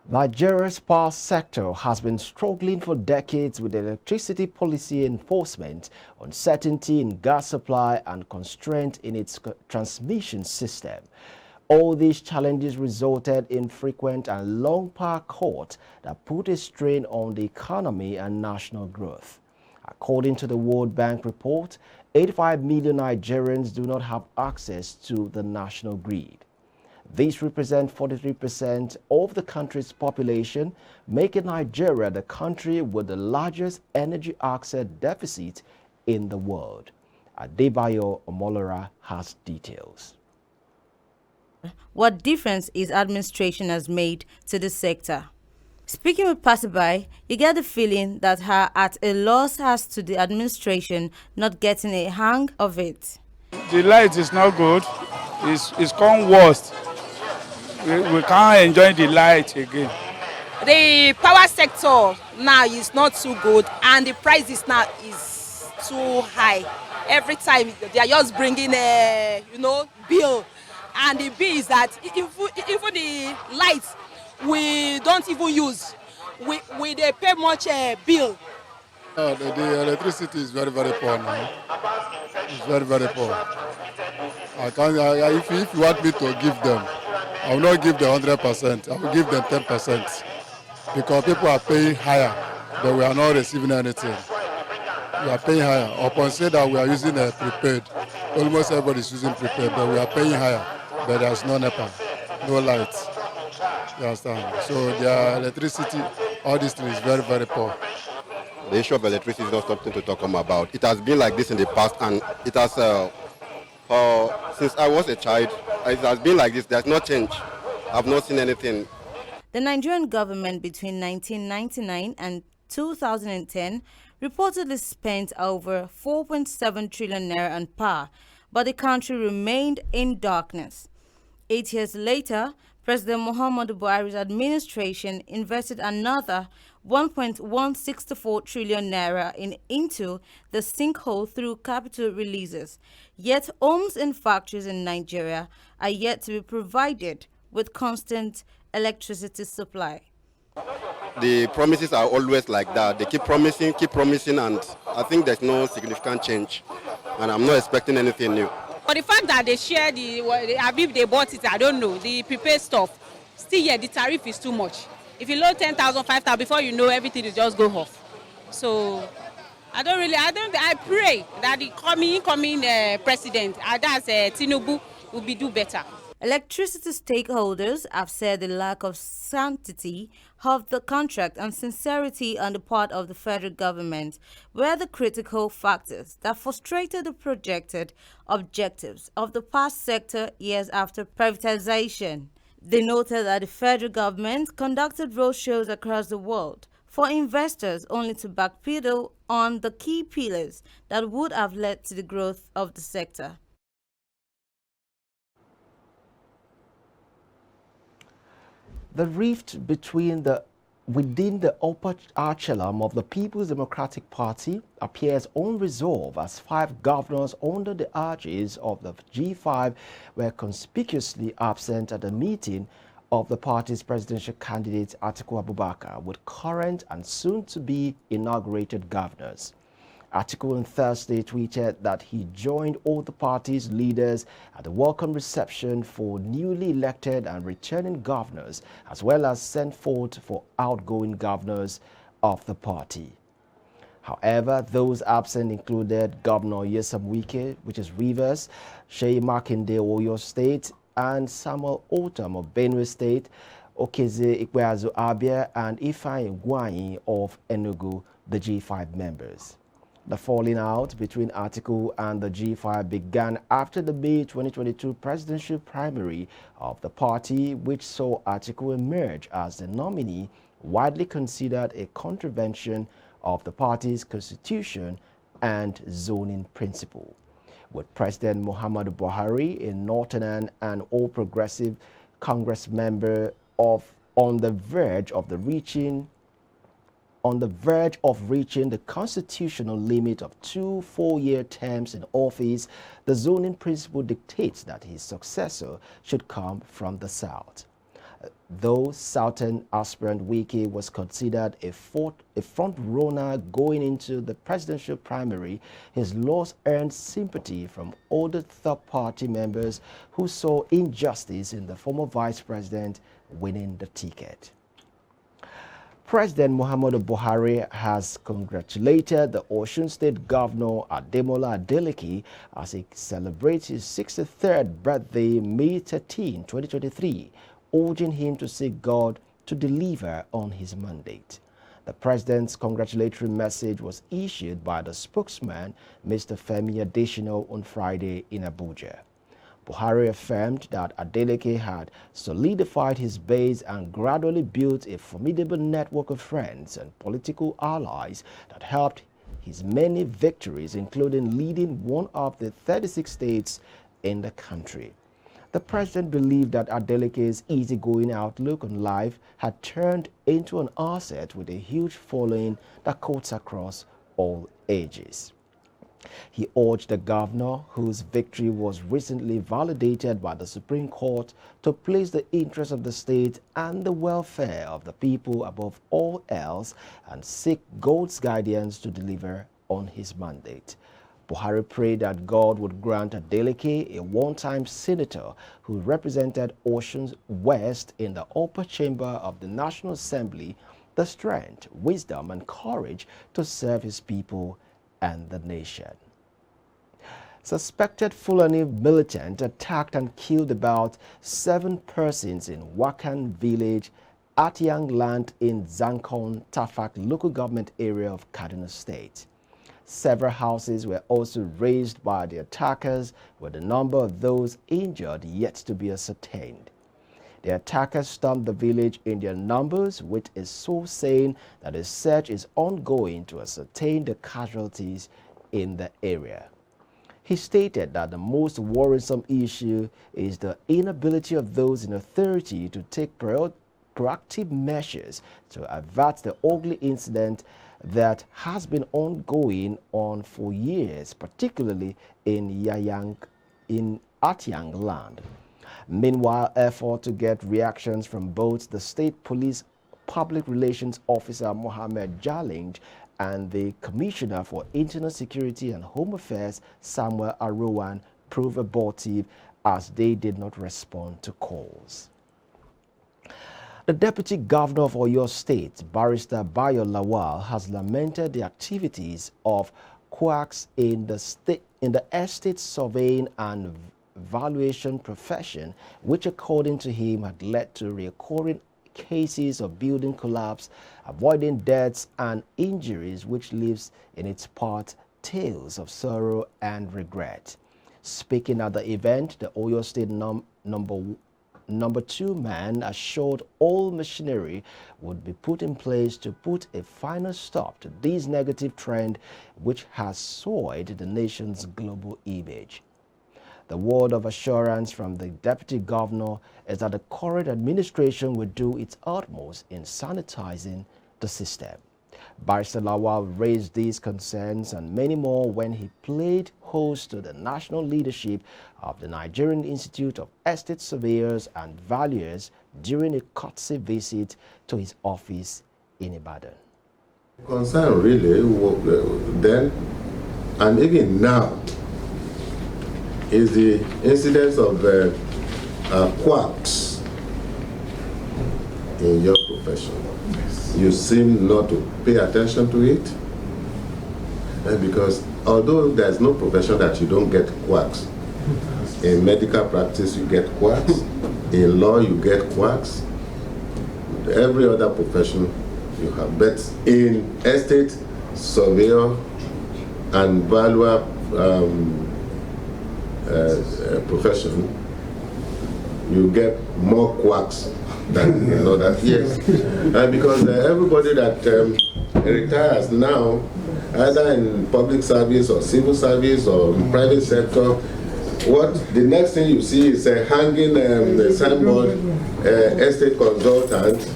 Nigeria's power sector has been struggling for decades with electricity policy enforcement, uncertainty in gas supply, and constraint in its transmission system. All these challenges resulted in frequent and long power cuts that put a strain on the economy and national growth. According to the World Bank report, 85 million Nigerians do not have access to the national grid. These represent 43% of the country's population, making Nigeria the country with the largest energy access deficit in the world. Adebayo Omolora has details. What difference his administration has made to the sector? Speaking with passerby, you get the feeling that her at a loss as to the administration not getting a hang of it. The light is not good. It's gone worse. We can't enjoy the light again. The power sector now is not too good, and the prices now is too high. Every time they are just bringing a bill, and the bill is that even the lights we don't even use, we they pay much bill. The electricity is very poor now. It's very poor. I can't. If you want me to give them, I will not give them 100%. I will give them 10% because people are paying higher, but we are not receiving anything. We are paying higher. Upon say that we are using a prepaid, almost everybody is using prepaid, but we are paying higher. But there is no NEPA, no lights. You understand? So the electricity, all this thing is very poor. The issue of electricity is not something to talk about. It has been like this in the past, and it has, since I was a child, it has been like this. There's no change. I've not seen anything. The Nigerian government between 1999 and 2010 reportedly spent over 4.7 trillion naira on power, but the country remained in darkness. 8 years later, President Muhammadu Buhari's administration invested another 1.164 trillion naira into the sinkhole through capital releases. Yet homes and factories in Nigeria are yet to be provided with constant electricity supply. The promises are always like that. They keep promising, and I think there's no significant change, and I'm not expecting anything new. But the fact that they share if they bought it, I don't know, the prepaid stuff, still yeah, the tariff is too much. If you load 10,000, 5,000, before you know, everything will just go off. So I pray that the incoming president, that's Tinubu, will do better. Electricity stakeholders have said the lack of sanctity of the contract and sincerity on the part of the federal government were the critical factors that frustrated the projected objectives of the power sector years after privatization. They noted that the federal government conducted roadshows across the world for investors only to backpedal on the key pillars that would have led to the growth of the sector. The rift within the upper echelon of the People's Democratic Party appears unresolved as 5 governors under the urges of the G5 were conspicuously absent at the meeting of the party's presidential candidate Atiku Abubakar with current and soon-to-be inaugurated governors. Atiku on Thursday tweeted that he joined all the party's leaders at the welcome reception for newly elected and returning governors, as well as sent forth for outgoing governors of the party. However, those absent included Governor Nyesom Wike, which is Rivers, Seyi Makinde, Oyo State, and Samuel Otom of Benue State, Okeze Ikpeazu Abia, and Ifeanyi Ugwuanyi of Enugu, the G5 members. The falling out between Atiku and the G5 began after the May 2022 presidential primary of the party, which saw Atiku emerge as the nominee, widely considered a contravention of the party's constitution and zoning principle. With President Muhammadu Buhari, a Northern and All Progressive Congress member, on the verge of reaching the constitutional limit of 2 4-year terms in office, the zoning principle dictates that his successor should come from the South. Though Southern aspirant Wike was considered a front runner going into the presidential primary, his loss earned sympathy from older third-party members who saw injustice in the former vice president winning the ticket. President Muhammadu Buhari has congratulated the Osun State Governor Ademola Adeleke as he celebrates his 63rd birthday May 13, 2023, urging him to seek God to deliver on his mandate. The president's congratulatory message was issued by the spokesman, Mr. Femi Adesina, on Friday in Abuja. Buhari affirmed that Adeleke had solidified his base and gradually built a formidable network of friends and political allies that helped his many victories, including leading one of the 36 states in the country. The president believed that Adeleke's easygoing outlook on life had turned into an asset with a huge following that cuts across all ages. He urged the governor, whose victory was recently validated by the Supreme Court, to place the interests of the state and the welfare of the people above all else and seek God's guidance to deliver on his mandate. Buhari prayed that God would grant Adeleke, a one-time senator who represented Osun West in the upper chamber of the National Assembly, the strength, wisdom, and courage to serve his people and the nation. Suspected Fulani militant attacked and killed about 7 persons in Wakan village, Atiang land in Zankon, Tafak local government area of Kaduna State. Several houses were also razed by the attackers, with the number of those injured yet to be ascertained. The attackers stormed the village in their numbers, with a source saying that a search is ongoing to ascertain the casualties in the area. He stated that the most worrisome issue is the inability of those in authority to take proactive measures to avert the ugly incident that has been ongoing for years, particularly in Atiang land. Meanwhile, effort to get reactions from both the state police public relations officer Mohammed Jaling and the Commissioner for Internal Security and Home Affairs Samuel Arowan proved abortive, as they did not respond to calls. The Deputy Governor of Oyo State, Barrister Bayo Lawal, has lamented the activities of quacks in the estate surveying and valuation profession, which according to him had led to recurring cases of building collapse, avoiding deaths and injuries, which leaves in its path tales of sorrow and regret. Speaking at the event, the Oyo State number 2 man assured all machinery would be put in place to put a final stop to this negative trend, which has soiled the nation's global image. The word of assurance from the Deputy Governor is that the current administration will do its utmost in sanitizing the system. Barrister Lawal raised these concerns and many more when he played host to the national leadership of the Nigerian Institute of Estate Surveyors and Valuers during a courtesy visit to his office in Ibadan. Concern really then and even now is the incidence of quacks in your profession. You seem not to pay attention to it, because although there's no profession that you don't get quacks, in medical practice you get quacks, in law you get quacks, every other profession you have, but in estate surveyor and valuer profession, you get more quacks than in other years. Because everybody that retires now, either in public service or civil service or private sector, the next thing you see is a hanging signboard, estate consultant,